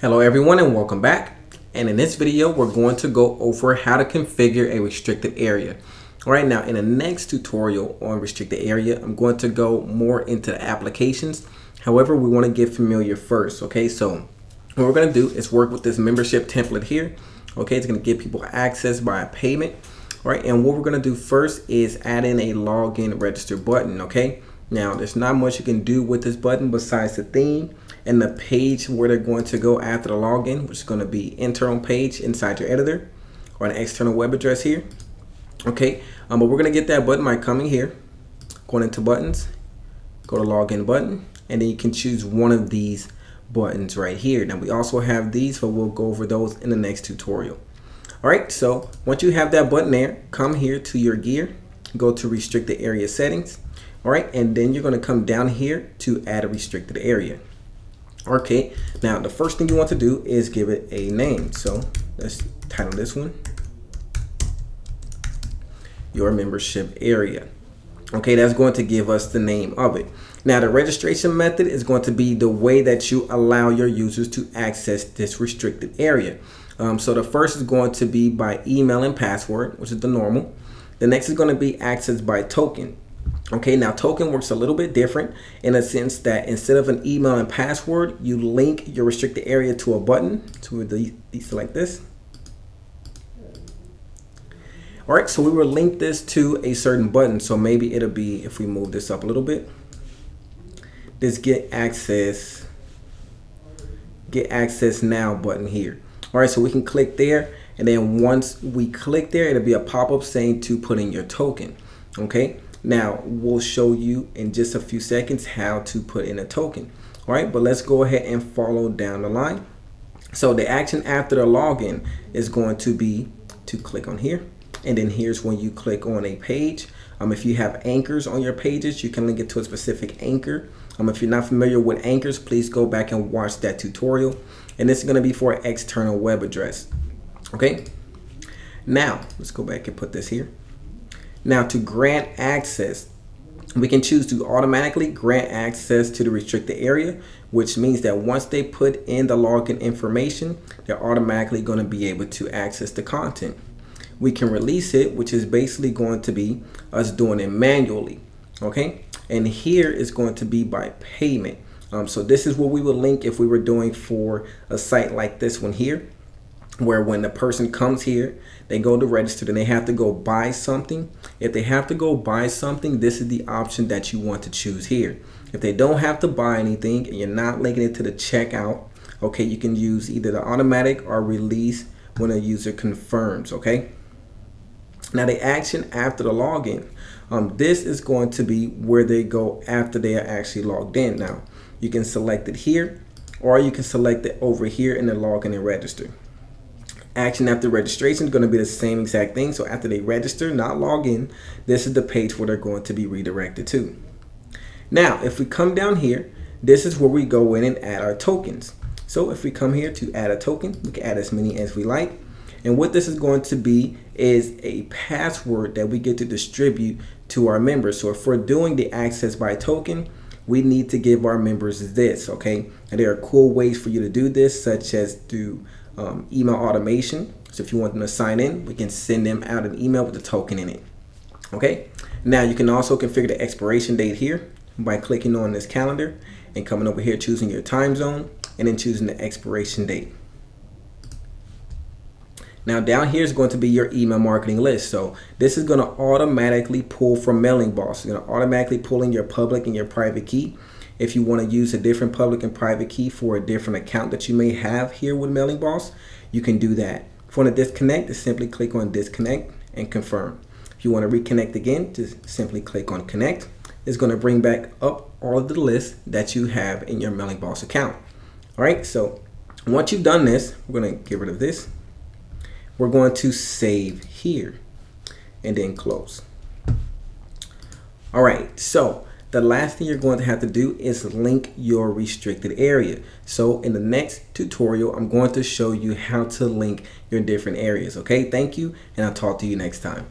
Hello everyone and welcome back. And in this video we're going to go over how to configure a restricted area. Alright, now in the next tutorial on restricted area I'm going to go more into the applications. However, we want to get familiar first. Okay, so what we're going to do is work with this membership template here. Okay, it's going to give people access by a payment. Alright, and what we're going to do first is add in a login register button. Okay, now there's not much you can do with this button besides the theme and the page where they're going to go after the login, which is going to be internal page inside your editor or an external web address here. Okay, but we're going to get that button by coming here, going into buttons, go to login button, and then you can choose one of these buttons right here. Now we also have these, but we'll go over those in the next tutorial. All right, so once you have that button there, come here to your gear, go to restricted area settings. All right, and then you're going to come down here to add a restricted area. Okay, now the first thing you want to do is give it a name. So let's title this one your membership area. Okay, that's going to give us the name of it. Now the registration method is going to be the way that you allow your users to access this restricted area. So the first is going to be by email and password, which is the normal. The next is going to be access by token. Okay, now token works a little bit different in a sense that instead of an email and password, you link your restricted area to a button. So we select this. All right, so we will link this to a certain button. So maybe it'll be, if we move this up a little bit, this get access now button here. All right, so we can click there, and then once we click there, it'll be a pop-up saying to put in your token. Okay, now we'll show you in just a few seconds how to put in a token. All right, but let's go ahead and follow down the line. So the action after the login is going to be to click on here, and then here's when you click on a page. If you have anchors on your pages, you can link it to a specific anchor. If you're not familiar with anchors, please go back and watch that tutorial. And this is going to be for an external web address. Okay, now let's go back and put this here. Now to grant access, we can choose to automatically grant access to the restricted area, which means that once they put in the login information, they're automatically going to be able to access the content. We can release it, which is basically going to be us doing it manually. Okay, and here is going to be by payment. So this is what we would link if we were doing for a site like this one here, where when the person comes here, they go to register and they have to go buy something. If they have to go buy something, this is the option that you want to choose here. If they don't have to buy anything and you're not linking it to the checkout, okay, you can use either the automatic or release when a user confirms. Okay, now the action after the login, this is going to be where they go after they are actually logged in. Now you can select it here, or you can select it over here in the login and register. Action after registration is going to be the same exact thing. So after they register, not log in, this is the page where they're going to be redirected to. Now, if we come down here, this is where we go in and add our tokens. So if we come here to add a token, we can add as many as we like. And what this is going to be is a password that we get to distribute to our members. So if we're doing the access by token, we need to give our members this. Okay, and there are cool ways for you to do this, such as through email automation. So if you want them to sign in, we can send them out an email with a token in it. Okay, now you can also configure the expiration date here by clicking on this calendar and coming over here, choosing your time zone, and then choosing the expiration date. Now down here is going to be your email marketing list. So this is going to automatically pull from Mailing Boss. It's going to automatically pull in your public and your private key. If you want to use a different public and private key for a different account that you may have here with Mailing Boss, you can do that. If you want to disconnect, just simply click on disconnect and confirm. If you want to reconnect again, just simply click on connect. It's going to bring back up all of the lists that you have in your Mailing Boss account. All right, so once you've done this, we're going to get rid of this. We're going to save here and then close. All right, so the last thing you're going to have to do is link your restricted area. So in the next tutorial, I'm going to show you how to link your different areas. Okay, thank you, and I'll talk to you next time.